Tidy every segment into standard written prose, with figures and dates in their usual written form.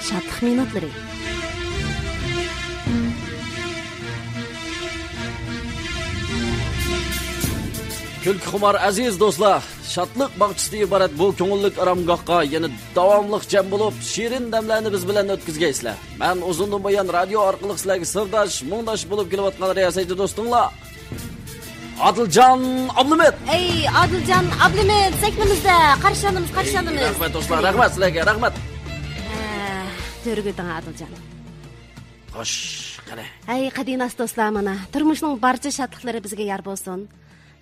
Şadlık minutları. Külki xumar aziz do'stlar, shodlik bag'chisidan iborat bu ko'ngillik aramgohga yana davomli jam bo'lib, shirin damlarni biz bilan o'tkazgaysizlar. Men uzundan buyon radio orqali sizlarga sirdosh, mungdosh bo'lib kelayotgan riyosatchi do'stinglar. Adiljon Ablumet. Ey Adiljon Ablumet, sekmimizda qarshilamiz. Rahmat do'stlar, rahmat sizlarga, rahmat. To'rg'iding Adiljon. Xo'sh, qani. Ey qadinas do'stlar, mana turmushning barcha shodliklari bizga yor bo'lsin.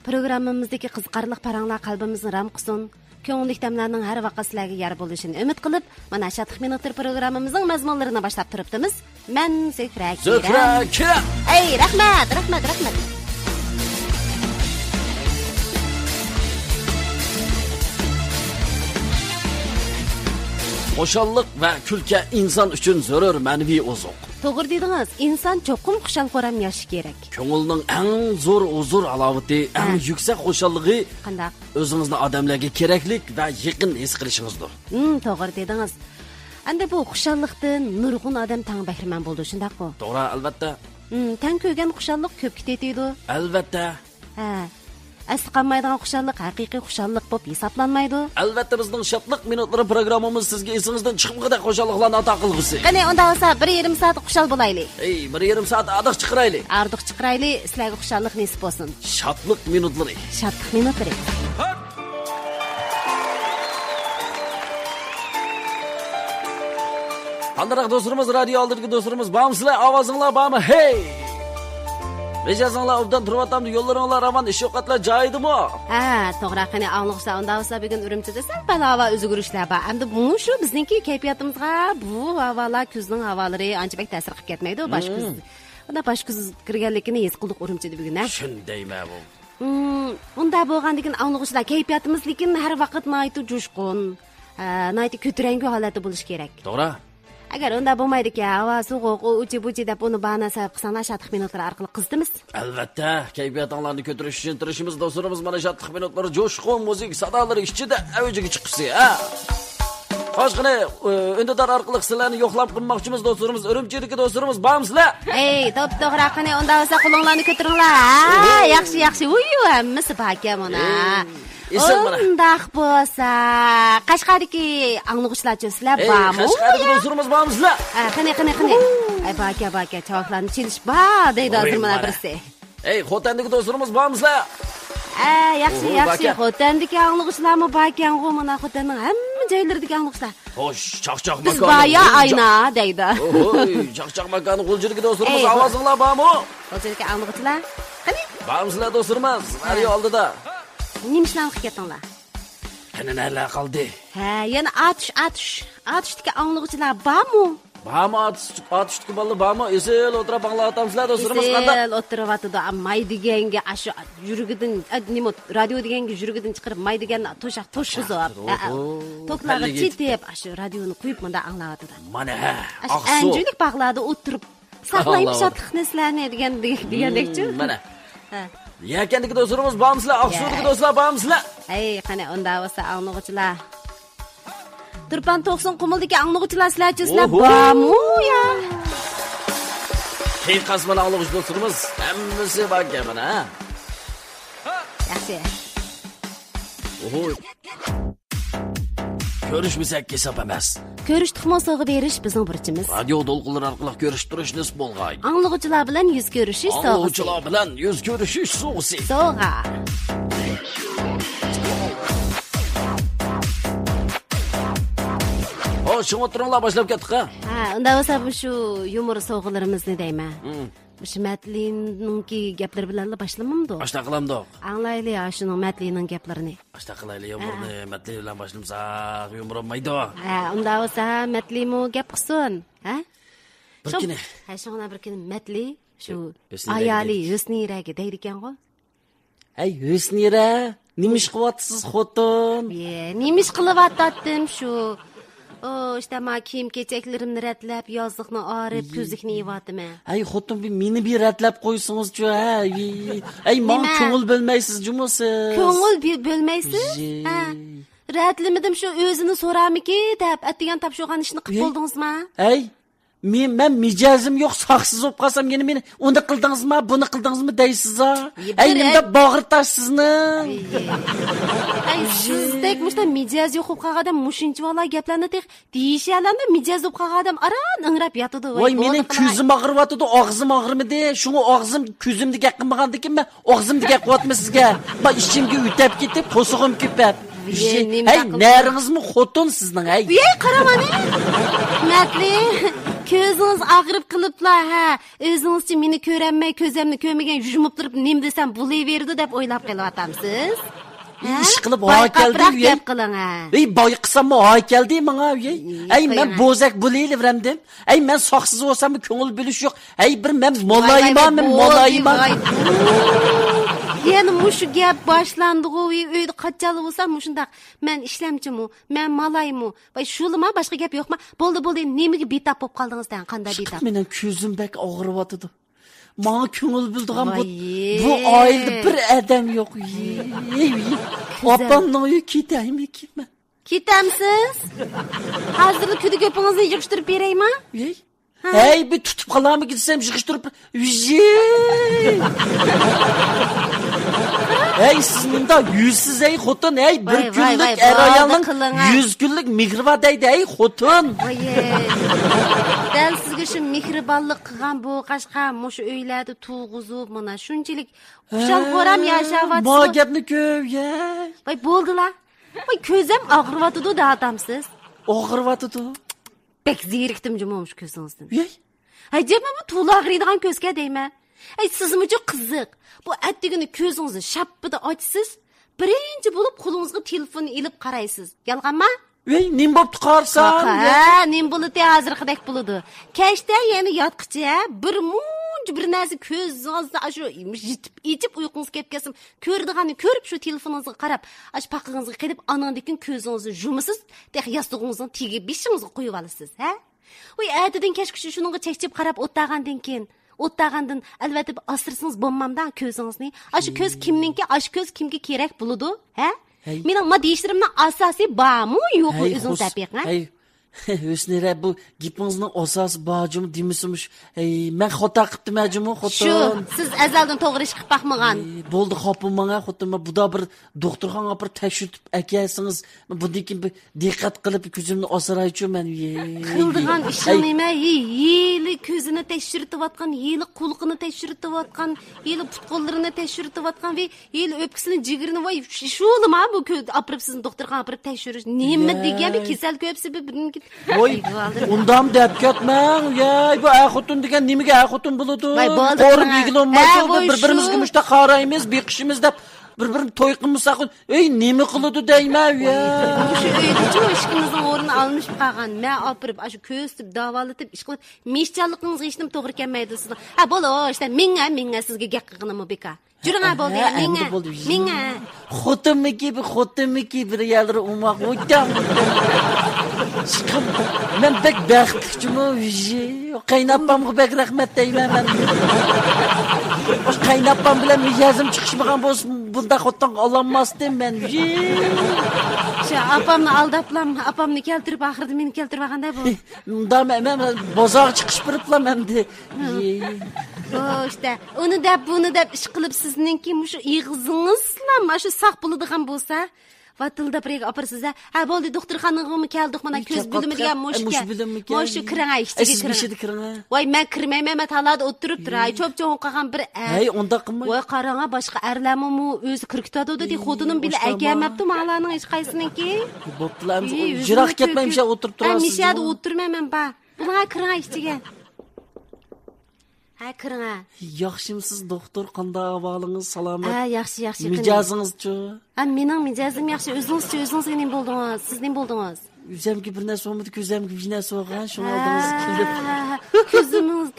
Programmamizdagi qiziqarli paranglar qalbimizni ram qilsin. Ko'ngillik damlarning har vaqt sizlarga yor bo'lishini umid qilib, mana Shodlik minutlar programmamizning mazmunlarini boshlab turibmiz. Men Zuhra Kiram. Ey, rahmat. Xo'shallik va kulka inson uchun zarur ma'naviy ozuq. To'g'ri dedingiz. Inson cho'qim xushalxo'ram yashashi kerak. Ko'ngilning eng zo'r huzur alovati, eng yuksak xushallig'i qanday? O'zingizni odamlarga keraklik va yaqin his qilishingizdir. To'g'ri dedingiz. Endi bu xushallikdan nurg'un odam tang bahramand bo'ldi, shundaqmi? To'g'ri, albatta. Tang ko'rgan xushallik ko'p ketadi. Albatta. Asli qolmaydigan xushallik haqiqiy xushallik bo'lib hisoblanmaydi. Albatta bizning shodlik minutlari programmamiz sizga esingizdan chiqmaganda xushalliklarni ato qilg'isi. Qani unda bo'lsa 1,5 soat xushal bo'laylik. 1,5 soat adiq chiqiraylik. Ardiq chiqiraylik, sizlarga xushallik nasib bo'lsin. Shodlik minutlari. Qanday do'stlarimiz, radio oldidagi do'stlarimiz, bormisizlar? Ovozinglar bormi? Hey! Mejazinglar obdan turib yo'llaringlar ravon, ish ovqatlar joyidimi? To'g'ri, qani angliqsa unda bo'lsa bugun Urumchida sal havo o'zgarishlar bor. Endi bu shu bizningki kayfiyatimizga bu havolar kuzning havolari ancha ta'sir qilib ketmaydi, bosh kuz. Unda bosh kuz kirganligini his qildik Urumchida bugun. Shundaymi bu? Unda bo'lganligini angliqchilar kayfiyatimiz lekin har vaqt noytu jo'shqin, noytu ko'taranki holatda bo'lish kerak. To'g'ri. Agar unda bo'lmaydi-ki, havo sovuq, uchi-buchi deb uni bahona sabab qilsanglar Shodlik minutlari orqali qizdimiz. Albatta, kayfiyatinglarni ko'tarish uchun tirishimiz do'stlarimiz mana Shodlik minutlari jo'shqin muzik sadolari ichida avjiga chiqibsi, Xo'shqina, undadar orqali sizlarni yo'qlab qilmoqchimiz do'stlarimiz, Urumchidagi do'stlarimiz bormisizlar? Ey, to'g'ri, qani unda bo'lsa qo'linglarni ko'taringlar. Yaxshi. Hammasi baka mana. Undaq bo'lsa, Qashqardagi anglag'uchilarchi sizlar bormi? Qashqardagi do'stlarimiz bormisizlar? Qani. Ay baka, chavoqlarni chilish bor deydi hozir mana birisi. Ey, Xotandagi do'stlarimiz bormisizlar? Yaxshi. Xotandagi anglag'uchilarmi baka, mana Xotanning hamma joylaridagi anglag'uchilar. Xo'sh, chaqchaq makon. Biz baya ayna deydi. Chaqchaq makon G'uljidagi do'stlarimiz, ovozinglar bormi? G'uljidagi anglag'uchilar? Qani? Bormisizlar do'stlarimiz? Radio oldida. Nimishlarni qilib ketdinglar? Qani nala qildi? Yana atishdagi anglag'uchilar bormi? Bormi, atishdagi bolalar bormi? Esel o'tirib anglatamizlar do'stlarimiz qanday? Esel o'tiryapti-da, may deganga ashu yurigidan, nima radio deganga yurigidan chiqarib may deganni to'shqizib, to'klarga chetib ashu radioni qo'yib menda anglayapti-da. Mana anjulik bog'larda o'tirib saqlaymish shodlikni degandekchi. Mana. Yakandagi do'stlarimiz bormisizlar? Oqsuvdagi do'stlar bormisizlar? Ey, qani unda bo'lsa anglag'uchilar. Turpan 90 Qumuldagi anglag'uchilar sizlar bormi ya? Qiyqas bilan anglag'uchi do'stlarimiz hammasi baka mana. Yaxshi. Ko'rishmasak kesap emas. Ko'rishdiqmi sog'i berish bizning burchimiz. Radio to'lqinlar orqali ko'rish turish nisb bo'lg'ay. Anglag'uchilar bilan yuz ko'rishish sog'isi. Anglag'uchilar bilan yuz ko'rishish sog'isi. Sog'a. Shunga o'tiringlar, boshlab ketdik-a? Unda bo'lsa shu yumor sovg'alarimizni deyman. Shu Matliningki gaplari bilan boshlamamdi. Boshla qilamdi. Anglaylik shuning Matlining gaplarini. Boshla qilaylik, yumorni Matli bilan boshlamsak yumor olmaydi. Unda bo'lsa Matlimu gap qilsin, Bir kuni. Shuna bir kuni Matli shu ayoli Husniragi deydi ekan-ku. Ey Husnira, nima ish qilyapsiz xotin? Nima ish qilyaptim shu? İşte ma kiyim-kechaklarimni ratlab, yozliqni orib, kuzlikni yeyapman. Ay xotin, meni bir ratlab qo'ysingiz-chi, Ay, men ko'ngil bo'lmaysiz, jumisi. Ko'ngil bo'lmaysiz? Rətlimidim şu özünü soramiki deb atdigan tapşırgan işini qilib bo'ldingizmi? Ey, men mijozim yo'q, saqsiz bo'lib qolsam, yana meni uni qildingizmi, buni qildingizmi deysiz ha? Ey, menda bag'ritash sizni. Ey, sizdek mushta mijoz yo'q bo'lib qolgan odam mushuncha vala gaplarni deyishganlarda mijoz bo'lib qolgan odam aran ingrab yotadi. Voy, mening ko'zim og'riyotdi, og'zim og'rimidi? Shuni og'zim ko'zimga qilmagandikin men og'zimga qilyapman sizga. Men ishimga o'tib ketib, qo'sig'im ko'pab. Hey, neringizmi xotin sizning, hey? Ey, qaramani. Matli. Ko'zingiz og'rib qiliblar, ha. O'zingizchi meni ko'ranmay, ko'zimni ko'rmagan yumib turib, nim desam bo'laverdi deb o'ylab qelyapsiz. Ish qilib hoy keldim, gap qiling, ha. Ey, boy qisam hoy keldi menga, ey. Ey, men bozak bo'layverdim. Ey, men soqsiz bo'lsam ko'ngil bo'lish yo'q. Ey, bir men molayman. Yani mushu gap boshlandi-ku, uyda qachali bo'lsam mushundaq. Men ishlamchimu, men malaymu. Voy, shulimi, boshqa gap yo'qmi? Bo'ldi, nimaga betap bo'lib qoldingizdan? Qanday betap? Mening ko'zim bak og'riyotdi. Menga ko'ngil bildigan bu oilada bir odam yo'q. Opamning uyi ketaymikin men. Ketamsiz? Hozir kudi ko'pingizni yig'ishtirib beraymi? Hey, bir tutib qolarmi gitsam yig'ishtirib. Hey, siz bunda yüzsüz ey xotin, ey bir günlük ayolning 100 kunlik mehribon deydi, ey xotin. Dal sizga shu mehribonlik qilgan bu qashqa mush uylarda tug'izib, mana shunchalik xushal qo'ram yashayapsiz. Bu gapni ko'p, ya. Voy, bo'ldilar. Voy, ko'zim og'riyotdi dadamsiz. Og'riyotdi. Bek zerikdim jimomush ko'zingizdan. Ey. Ajab, bu to'la og'riydigan ko'zga deyman. Ey, sizmi juda qiziq. Bu atdigini ko'zingizni shappida ochsiz, birinchi bo'lib qo'lingizga telefonni ilib qaraysiz. Yolg'onmi? Ey, nim bo'pti qarsam? Ha, nim bo'ldi, hozirgidek bo'ladi. Kechda yana yotqicha bir narsa ko'zingizda shu ichib uyqungiz kelib kelsin, ko'rdiganni ko'rib shu telefoningizga qarab, ash paqingizga qilib anandikin ko'zingizni yumisiz, dex yastug'ingizning tegib beshingizga qo'yib olasiz, ha? Voy, atidin kechqurun shuningga chekchib qarab o'tgandan keyin o'tgandan albatta asirsiz bo'lmamdan ko'zingizni. Ash ko'z kimningki, ash ko'z kimga kerak bo'ladi, ha? Mening ma deyishimning asosiy bormi, yo'qmi o'zingiz tabiqmi? Hey, o'snira bu gapingizning asosi bormi demisimish? Hey, men xato qilibdim, xotin. Shu, siz azaldan to'g'ri ish qilib baxmagan. Bo'ldi, xopim menga xotin, men buda bir doktorxonaga bir tekshirib akasingiz, bundan bir diqqat qilib ko'zimni osaraychi men. Qildigan ishing nima? Yili ko'zini tekshirtiyotgan, yili qo'lqini tekshirtiyotgan, yili put-qo'llarini tekshirtiyotgan va yili o'pkasini, jigirini, voy, shulimi bu apirib sizni doktorxonaga apirib tekshirish? Nima degan bir kasal ko'psi birinki. Voy, undam deb ketmang. Yey, bu xotin degan nimaga xotin bo'ladi? Qo'rib yig'ilmaydi, bir-birimizga mushta qaraymiz, beqishimiz deb bir-birini to'y qilmasak, ey, nima qiladi deyman, ya. Shu uyda ishimizning o'rnini olmish qolgan. Men opirib, shu ko'ztib, davolatib ish qilib, meshchanligingizga hech nima to'g'ri kelmaydi siz. Ha, bo'ldi, işte menga sizga gap qilganim beka. Juranga bo'ldi, menga. Xotinmiki bir yerlar umoq o'tdim. Chiqib, men bek baxtlichimi? Qaynapamga bek rahmat deyman men. Qaynapam bilan mijozim chiqishmagan bo'lsa, bunda xotin ololmasdim men. Shu apamni aldaplam, apamni keltirib, oxirida meni keltirib olganda bu. Unda men bozor chiqish biriplam endi. İşte onu da bunu da iş qilib sizningki shu ig'zingizlar shu saq bo'ladigan bo'lsa, vatilda birga oparsizlar. Ha, bo'ldi, doktorxonaga keldik, mana ko'z bilimi degan mushka. Mush kiranga ishchiga kiranga. Voy, men kirmayman, men talada o'tirib turay. Cho'p-cho'ng qolgan bir Hey, unda qilmay. Voy, qaranga boshqa arlamimi o'zi kirkitadi dedi, xotinim bila akamapti malaning hech qaysininki. Bo'ptilar, jiroq ketmaymish o'tirib turasiz. Mishada o'tirmayman ba. Bunga kiranga ishchiga. Ha, kiringa. Yaxshimisiz doktor, qanday ahvolingiz, salomat? Ha, yaxshi. Mijozingiz-chi? Ha, mening mijozim yaxshi. O'zingizchi nima bo'ldingiz? Siz nima bo'ldingiz? O'zimga bir narsa bo'lmadi, ko'zimga bir narsa bo'lgan, shuni oldingiz kelib.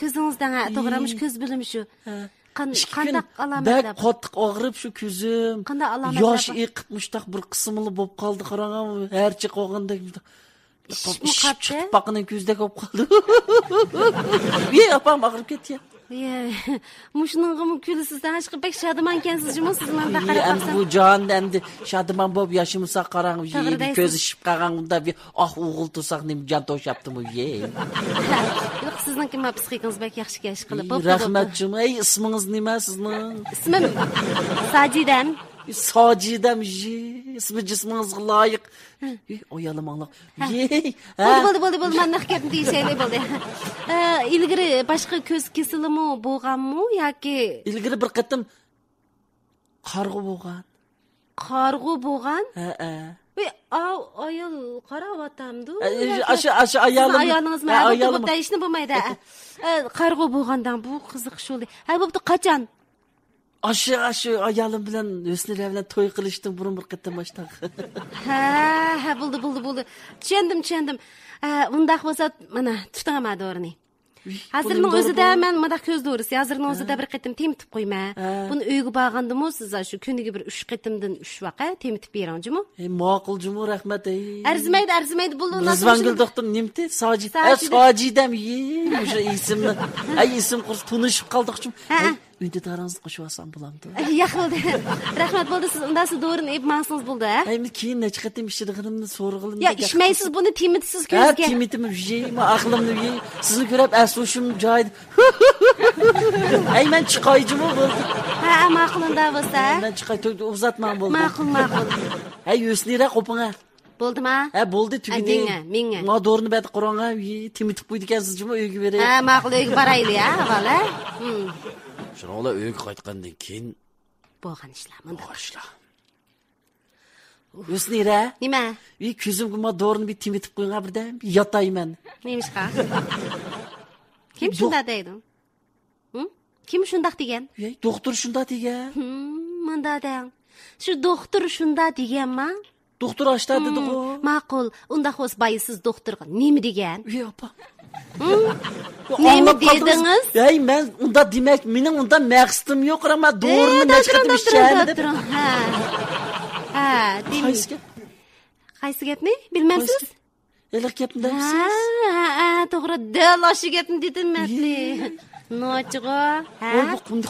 Ko'zingizdan to'g'rimish, ko'z bilimi shu. Qanday alomatlar? Bak qattiq og'rib shu ko'zim. Qanday alomatlar? Yosh eqib mushtaq bir qismli bo'lib qoldi, qarang, harchi qolgandek. Chiqib baqini ko'zda ko'p qoldi. Ey, opam og'rib ketdi. Muşunun gülüsüz aşkı pek şadıman kensiz cümle siz bana qarab baxsan. Bu jahanda endi şadıman bo'lib yaşımısak qarang, ko'z ishib qolganda bir o'g'il tursak nim jan to'shabdim u. Yo'q, sizning ma psixikangiz bek yaxshi ish qilib. Rahmatjim. Ismingiz nima sizning? Ismim Sajidam. Sajidam. İsmi cismingizga loyiq. Oyalim anlaq. Bo'ldi, men naqkatni deyishaylik bo'ldi. İlgari boshqa ko'z kesilimi bo'lganmi yoki ilgari bir qatim qarg'u bo'lgan? Qarg'u bo'lgan? Ayol qaravatamdı. Aşı ayalım. Ayalınız mı? Bu deyishni bo'lmaydi. Qarg'u bo'lgandan bu qiziq shuli. Bo'pti, qachon? Aşı ayalım bilan Hüsnü'yle bilan to'y qilishdim burun bir qatim baştaq. Bo'ldi. Tushundim. Undaq bo'lsa, mana tutingama o'rni. Hazırning o'zida men mana ko'z doğrusu, hazırning o'zida bir qatim temitib qo'yma. Buni uyga borgandimi, siz shu kuniga bir 3 qatimdan 3 vaqa temitib beringmi? Ma'qulmi, rahmat. Arzimaydi bo'ldi. Rizvangul doktor nimti? Sajidam. O'sha ismni. Ism qurs tunishib qoldiqchim. Uyda tarangizni qo'shib olsam bo'lamdi. Yaxshi. Rahmat bo'ldi, siz unda siz doğruni eb maqsangiz bo'ldi, ha? Keyin necha qatim ishirganimni so'rg'ilim. Ya, ishmaysiz buni temitsiz ko'zga. Temitim, aqlimni sizni ko'rib asuşum joyida. Men chiqayjimi bo'ldi. Ma'qulunda bo'lsa. Men chiqay uzatmam bo'ldi. Ma'qul. Yusnira qo'pinga. Bo'ldimi? Bo'ldi tugidi. Menga. Ma do'rni bet qo'ronga temitib qo'ydi ekansizmi uyga beray. Ma'qul, uyga boraylik, avvalo. Shuninglar uyga qaytgandan keyin bo'lgan ishlar menda. Yusnira. Nima? Ko'zimga ma do'rni bir temitib qo'ygan birdan yotayman. Nemishqa? Kim shunda deydi? Kim shundaq degan? Doktor shunda degan. Menda deng. Shu doktor shunda deganmi? Doktor ashta dedi-ku. Ma'qul. Unda xos baysiz doktorga nima degan? Opa. Nima dedingiz? Men unda demak, mening unda maqsadim yo'q, ama doğruni nashqatim ishchaydi. Qaysi gapni? Bilmaysiz? Elik gapni demsiz? To'g'ri, dalashi gapni dedim-matli. Nochig'o?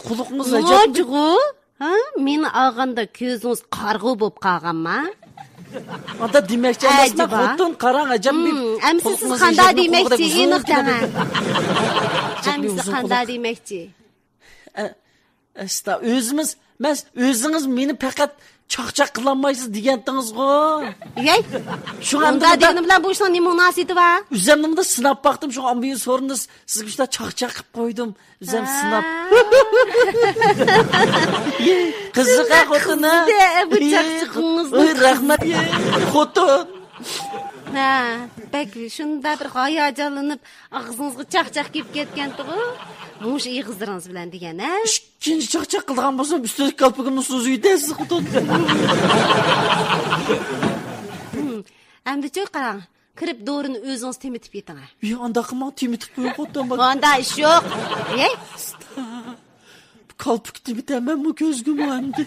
Quloqingiz Nochig'o? Meni olganda ko'zingiz qarg'u bo'lib qolganmi? Anda demakchi emasman, xotin qarang, ajab bir. Amsi siz qanday demakchi? Aniq dang. Amsi qanday demakchi? O'zingiz meni faqat chaqchaq qilolmaysiz degandingiz-ku. Shu anda degani bilan bu ishning nima munosabati bor? O'zimni sinab baqdim, shu ambiy so'ringiz sizga ishda chaqchaq qilib qo'ydim. O'zim sinab. Qiziq xotina. Bu chaqchaqingizni. Rahmat. Xotin. Bek shunda bir hayajonlanib, og'zingizga chaqchaq kelib ketgan-ku. Mush ig'izdiringiz bilan degan, ha? Ikkinchi chaqchaq qilgan bo'lsam, üstündeki kalpagimni siz uydasiz, xotin. Endi cho'y qarang. Kirib doğruni o'zingiz temitib keting. Anda qilma, temitib qo'ying, xotin. Anda ish yo'q. Kalpuk temitamanmi ko'zgimi endi?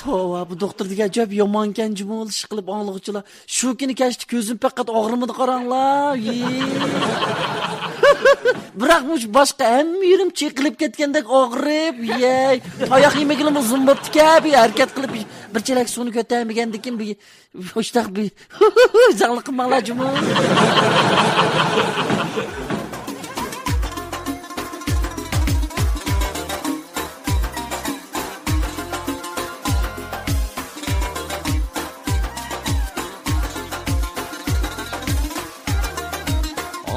Tova, bu doktor degan jab yomonkan jumol ish qilib anglag'uchilar. Shu kuni kashti ko'zim faqat og'rimidi qaranglar. Biroq bu boshqa hamma yerim cheqilib ketgandek og'rib, oyoq yemagilim uzun bo'pti-ku, bir harakat qilib bir chelak suvni ko'tarmagandikin bir ho'shtaq bir zangli qilmanglar jumol.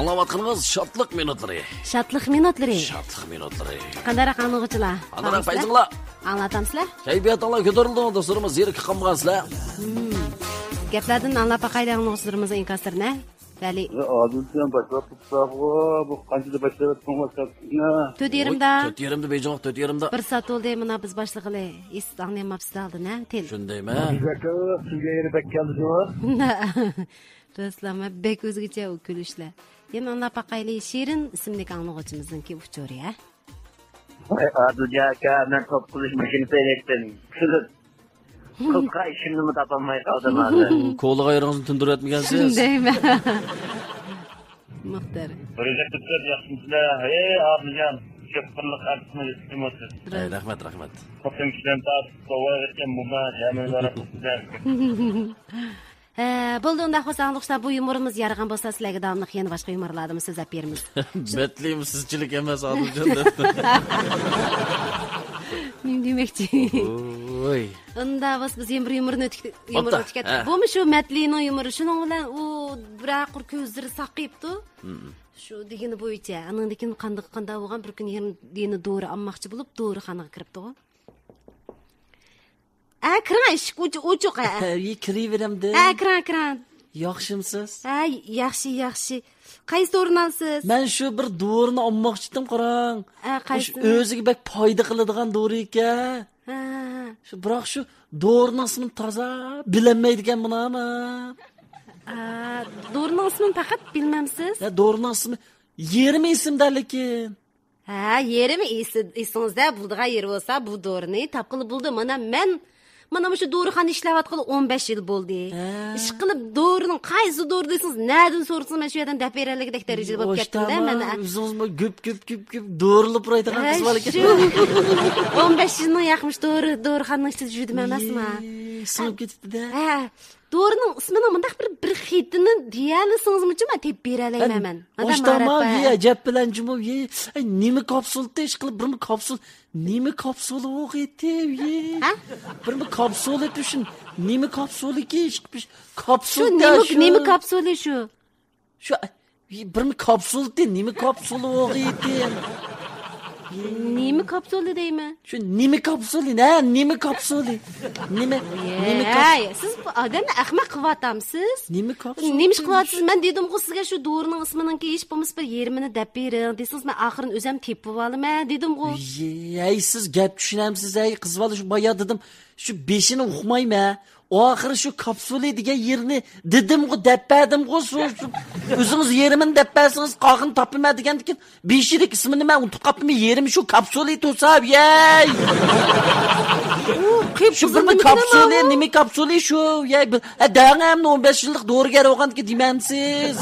Anlavatqınız şatlık minutları. Şatlık minutları. Qandarak anlıqçılar? Qandarak fayzinglar? Anlatamsizlar? Kayfiyatlar ko'tarildi, do'stlarimiz, zerikib qolmaysizlar. Gaplardan anlab qaqayda anlıqçılarımızın inkaslarına. Vali. Adilcan başlap tutsağı, bu qanchada başlab qo'ymasdan. 4:30 Beyjong 4:30. Bir saat oldu mana biz başlig'ili. Eshit anglamabsizlar aldin-a? Shundaymi? Sizga yana bak keldi-ku. Do'stlar, bek o'zgacha u kulishlar. Yana anlab qaqayli Shirin ismli anlıqçımızınki uçori, ha? Adilcan aka, men top qilish mashinasi eletdim. Kızga işimni mi tapamay kaldım hadi. Ko'liq ayog'ingizni tindirib yotmagansiz. Deyman. Muxtar. Proje tutib yaxshimizlar. Hey abijon, ko'pqirliq artni istimasiz. Rahmat, rahmat. Xotin kishidan tatib sovg'a etgan bunga jamillar sizlar. Bo'ldi unda xo'sanliqda bu yumorimiz yarg'an bo'lsa sizlarga davomli yana boshqa yumorlarni so'zlab beramiz. Betlaymiz sizchilik emas, Odiljon deb. Men demoqchi. Voy. Unda biz yumorni o'tdik. Bumi shu Matlining yumori shuning bilan u biraqur ko'zlari saqibdi. Shu degani bo'yicha, andan keyin qanday bo'lgan bir kun yeni dori olmoqchi bo'lib, dorixonaga kiribdi. Akran eshik ochiq. Kiraveramda. Akran. Yaxshimisiz? Yaxshi. Qaysi dorini olsiz? Men shu bir dorini olmoqchi edim, qarang. Qaysi? O'ziga bak foyda qiladigan dori ekan. Shu biroq shu dorining ismini toza bilmaydigan bunami. Dorining ismini faqat bilmamsiz? Dorining ismi yerim esimda lekin. Yerimi esingizda bo'ldigan yer bo'lsa, bu dorini topqili bo'ldi. Mana shu dorixona ishlayotgani 15 yil bo'ldi. Ish qilib dorining qaysi dori desangiz, nadan so'rasam men shu yerdan dab berayligidek darajada bo'lib ketdim-da. Mana o'zingizmi ko'p dorilib turadigan qiz bor ekan. 15 yilni yaqmish dorixonaning ichida yurdim emasmi? Sinib ketdi-da. Dorining ismini mundaq bir xitini deyalisingizmi, men tep beralayman. Boshqama ajab bilan jumov nima kapsulda ish qilib bir kapsul nima kapsuli o'qiydi bir kapsul etishim nima kapsuliga ish qilish kapsul nima kapsuli shu bir kapsulda nima kapsuli o'qiydi nima kapsuli deyman shu nima kapsuli nima kapsuli nima siz bu odamni ahmoq qilyapsiz nima kapsuli nima qilyapsiz men dedim-ku sizga shu dorining isminiki hech bo'lmasa bir yerimini deb bering desangiz men oxirini o'zim tepib olaman dedim-ku siz gap tushunamsiz qiz bola shu boya dedim shu beshini uqmayman oxiri shu kapsuli degan yerni dedim-ku debbadim-ku o'zingiz yerimini debbasingiz qog'ini topilma degandan beshilik ismini men unutib qolibman yerim shu kapsuli to'sab shu bir kapsuli nima kapsuli shu dangam 15 yillik dorigar bo'lganki deymamsiz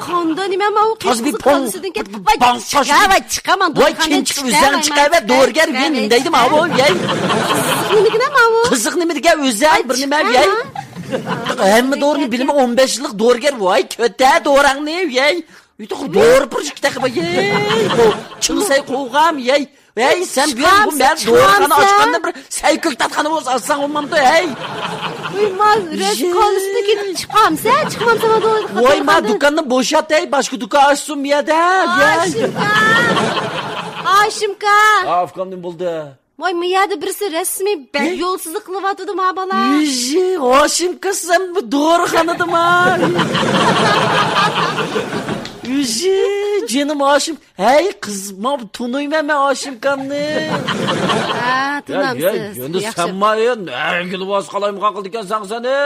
qonda nima u qizning qonisidan ketib chiqaman dorigan chiqaman dorigar men deydim avo qiziq nima degan o'zay bir nima hamma dorini bilma 15 yillik dorigar voy ko'ta dorangni uyda dori purjikda qilib chinsay qo'yg'am sen bu men dorixona ochganda bir saykul tatqani bo'lsa alsang olmamdi man reskonusda ketib chiqamsa voy man do'konni bo'shatay boshqa do'kon ochsin bu yerda Ashimka afqondim bo'ldi voy bu yerda birisi rasmiy yo'lsizlik qilyapti ma bola Ashimka sen bu dorixonadami canım Aşım. Kız ma tunuyma men Aşimkanni. Tunamsiz. Endi sen mayin, gilib qalaym qaqildi ekansan sen O'zini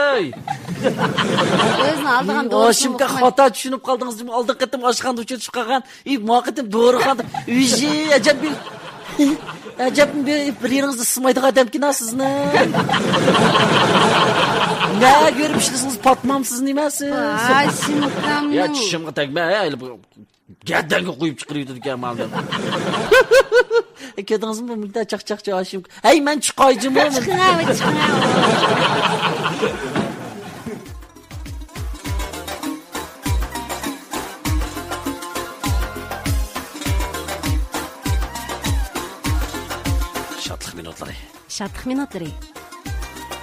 oldigan do'stim. Aşimka xato tushunib qoldingiz. Oldiq qitim oshxonada uchib chiqqan. Muaqatim dorixonada. Ajab bir yeringizni sızmaydigan odamkin sizni. Ne görüp işlesiniz patmamsız nimesiz? Aşimkam. Ya çişimge tekme Geddengi koyup çıkırıyordu diken maldım. Kediniz mi bu miktar çak aşım? Hey ben çıkaycım mı? Çıkın. Şatlık minutları.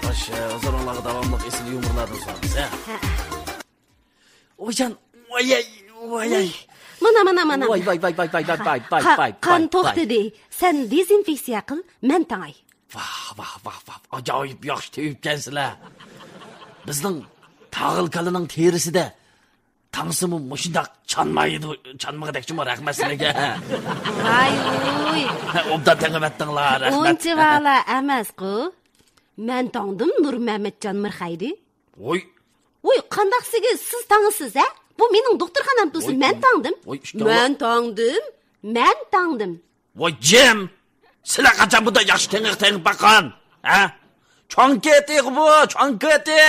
Baş, zorunları davamlıq esili yumurlardan sorumuz, Ocan, vay. Mana. Vay. Qan to'xtadi. Sen dezinfeksiya qil, men tangay. Vah. Ajoyib yaxshi tevibkansizlar. Bizning tag'il terisida tangsimi mushundaq chanmag'idakchimi rahmat sizlarga. Voy. Obdan tangamatdinglar, rahmat. Uncha vala emas-ku. Men tangdim Nur Mamatjon Mirxaydi. Voy, qandaqsiga siz tangisiz, Bu mening doktorxonam bo'lsin, men tangdim. Voy, Jim. Sizlar qachon bunday yaxshi tengib baqan? Çonketi bu, çonketi.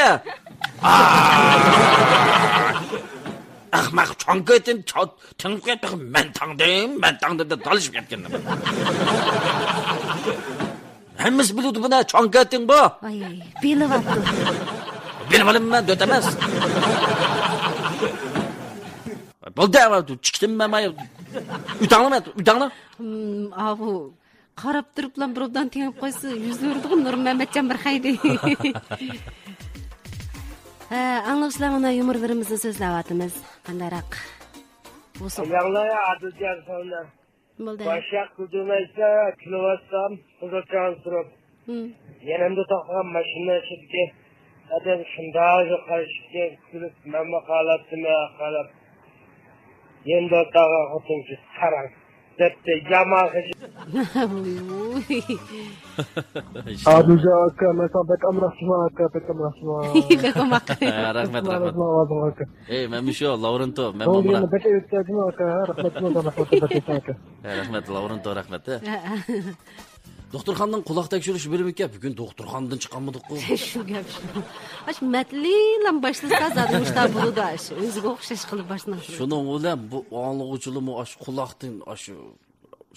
Ahmak çonketini tanıp ketdim. Men tangdım deb talishib ketgandim. Hammasi biladi buni, chonkating bu. Ay, bilyapti. Benim elimden döt emas. Bo'ldi, chiqdim men. Ütangla. Abu qarab turiblan birovdan tengib qo'ysa, yuz o'rdig'im Nur Mamatjon bir haydi. Anglashlar mana yumorlarimizni so'zlayapmiz. Qandayroq bo'lsin. Yağlar Adilcan sonra. Bo'ldi. Başak kudurmaysa kilovatsam uzaktan sürüp. Yanımda takılan maşına çıktı. Adam şundağıca karıştı. Kılıp mama kalıp. Yende dağa otuncu saran. Depte yaman kıcı. Adilcan aka, mesela pek amrasma aka, pek amrasma. Bekomak. Rahmat. Men Misho, Laurento, men Doğru mana. yana pek ihtiyacım aka, Rahmat, Laurento, rahmat. Doktorxonadan quloq tekshirish berib ekan. Bugun doktorxonadan chiqqanmidik-ku. Shu gap shu. Ash matlilan boshlasa zadmushta bo'ladi ash. O'ziga o'xshash qilib boshlasa. Shuning bilan bu anglag'uvchilarmi ash quloqdan ash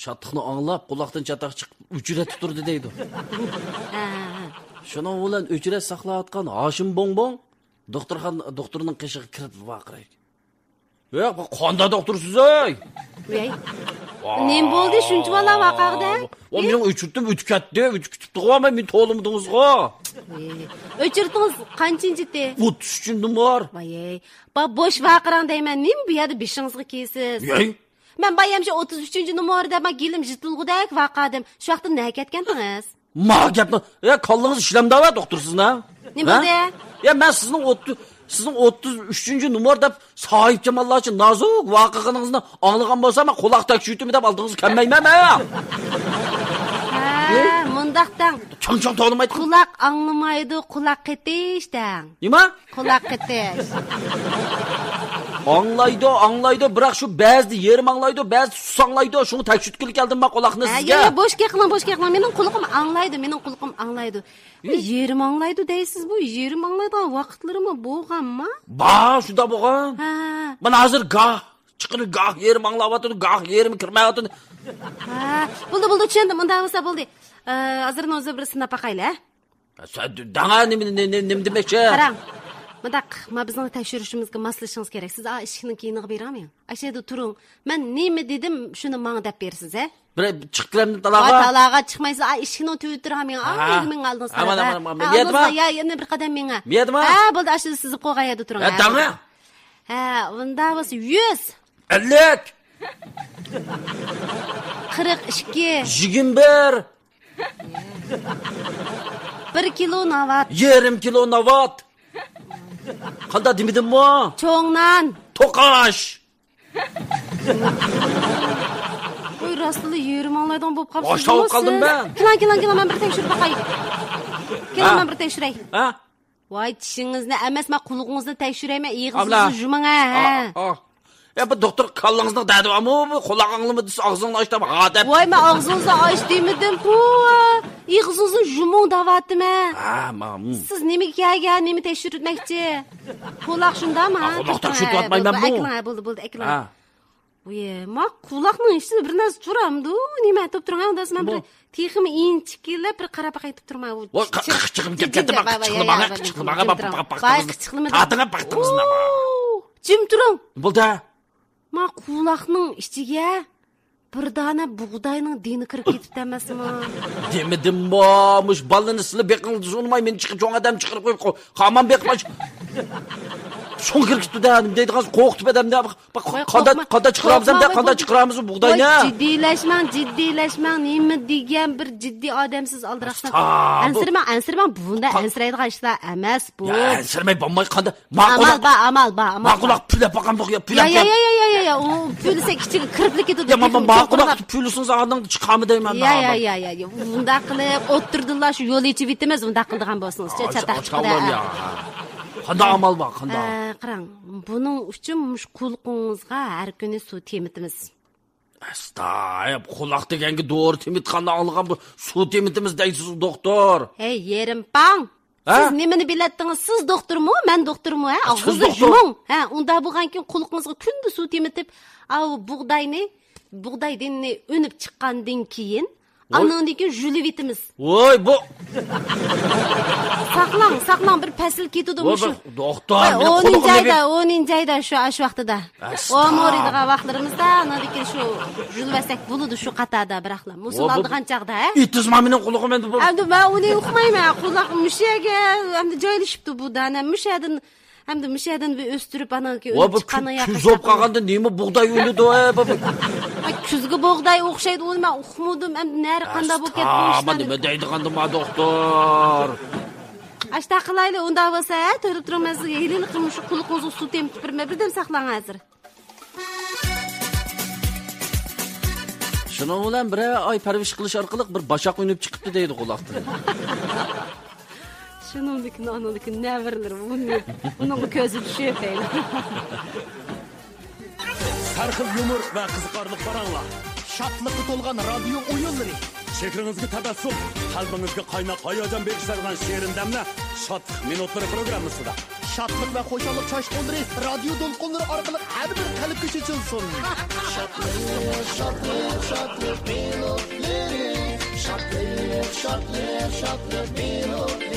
shatliqni anglab, quloqdan chatoq chiqib uchratib turdi deydi. Shuning bilan uchrat saqlayotgan Hoshim Bongbong doktorning qishig'iga kirib vaqiraydi. Yo'q, bu qonda doktorsiz ey. Voy. Nem bo'ldi shuncha bola vaqaqda? O mening o'chirtim o'tib ketdi, o'tib ketibdi-ku, men to'limdingiz-ku. O'chirdingiz qanchinchiti? 33-ndim bor. Voy. Ba bosh vaqirang deyman, nim bu yerda beshingizga kelsiz. Yo'q. Men bayamcha 33-nomerda men gilim jitilg'udak vaqadim. Shu vaqtda nima ketgandingiz? Ma gapni, qonligingiz ishlamdava doktorsizna? Nima bo'ldi? Men sizning 33-nomer deb sohib Jamollar uchun nozuk voqeaningizni anglagan bo'lsam, men quloq tekshirtimi deb oldingiz kelmayman. Mundaqdan. Chong to'limaydi. Quloq anglamaydi, quloq ketishdan. Nima? Quloq ketish. Anglaydi, biroq shu ba'zi yerim anglaydi, ba'zi sus anglaydi. Shuni tekshirtgil keldim men quloqni sizga. Yo'q, bosh qiling. Mening quloqim anglaydi. Yerim anglaydi deysiz, bu yerim anglaydigan vaqtlarimi bo'lganmi? Ba, shunda bo'lgan. Mana hozir goh chiqir, goh yerim anglayotdi, goh yerim kirmayotdi. Bo'ldi, tushundim. Unda bo'lsa bo'ldi. Hozirni o'zi bir sinab baqayli. Danga nima demoqchi? Qarang. Mındaq, bizni tekshirishimizga moslashingiz kerak. Siz ishni keyinga beraman. Ashada turing. Men nima dedim, shuni menga deb bersiz, Bir chiqdiram talaga. Talaga chiqmaysiz. Ishni tuytiraman. Men oldingiz. Mana, yetma. Yana bir qadam menga. Yetma. Bo'ldi, ashada sizib qo'ygan yerda turing. Danga. Unda bo'lsa 100. 50. 42. 21. 1 kilo navat. Yarım kilo navat. Qanda demidimmi? Cho'ngnan. To'qash. Voy, rostli yerim anglaydigan bo'lib qolibsiz. Boshlanib qoldim ben. Keling, men bir tekshirib baqay. Men bir tekshiray. Voy, tishingizni emas, men qulog'ingizni tekshirayman. Ig'ingizni yuming Bu doktor kallangizni dadimi? Bu quloqingni desa og'zingni ochdim. Deb. Voy, men og'zingizni och demadim. Bu ig'ingizni yuming deyapman. Siz nimaga nima tekshirmoqchi? Quloq shundami? Quloq tekshirmayman bu. Bo'ldi, aklan. Voy, men quloqning ichida bir narsa turamdi. Nima aytib turgan? Unda men bir teximi inchikilib bir qarab qaytib turman. Voy, qichqirib ketdi. Qichqirmaga. Jim turing. Bo'ldi. Men quloqning ichiga bir dona bug'doyning dini kirib ketibdi emasmi? Demidim bu, mush balını silib beqingiz unmay men chiqib cho'ng odam chiqarib qo'yib qaman beqmash. So'ng kirib ketdi deydigan qo'rqitib adamda qanda chiqaramiz bug'doyni. Jiddiyleşmang, nima degan bir jiddiy odamsiz oldiraqsan. Ansirman, bunda ansiraydigan ishlar emas bu. Ansirmay bo'lmay qanda. Amal. Ma'quloq pulab boqam yo'q, pulab. U pulsa kichiga kirib ketadi. Ma'quloq pulsiz odam chiqami deyman. Bunda qilib o'tirdilar shu yo'l ichib bitimiz, bunda qildigan bo'lsangiz, chataq chiqadi. Qanda amal bor, qanda. Qarang, buning uchun mush qulqingizga har kuni suv temitimiz. Astayib, quloq deganga doğru temitqandan algan bu suv temitimiz deysiz doktor. Hey, yerim pang. Siz nimani biladingiz? Siz doktormu? Men doktormu, ha? Ağzınızı yuming. Ha, unda bo'lgankin quloqingizga kunda suv temitib, buğdaydan önüp chiqqandan keyin anandaki jülivitimiz. Voy, bu Saqlang bir fasl ketdi bu shu. Doktor, 10 ayda shu vaqtida. O'moriydigan vaqtlarimizda anandaki shu jülvasak bo'ladi shu qatada biraqlar. Musul oldigan chaqda, ha? İtizma mening quloqim endi bu. Endi men uni uqmayman. Quloq mushaga endi joylashibdi bu dana mushadan bir o'stirib anaki chiqqani yoqqa. Kuzop qolganda nima buğday o'lidi baba. Kuzgi buğday o'xshaydi, uni men uqmadim. Endi nari qanda bo'lib ketdi bu ishlar. Nima deydiganda ma doktor. Ashta qilayli, unda bo'lsa, to'rib turamiz. Yelini qilmish quloqingizni suv temtib birma birdan saqlang hozir. Shuning bilan bir oy parvish qilish orqali bir bashaq o'nib chiqibdi deydi quloqda. Şununlikini ne verilir bunun közü düşüyor deyli. Sarxil yumur ve kızıqarlıq baranlar. Şatlıqı tolgan radyo oyunları. Şekrinizgi tabassum, kalbinizgi qaynak hayacan bekişlerden şiirin demle Şatlık minutları programısıda. Şatlık ve hoşallık çaşkınları radyo dolkunları arkalık her bir kalip geçilsin. Şatlık minutları. Şatlık minutları.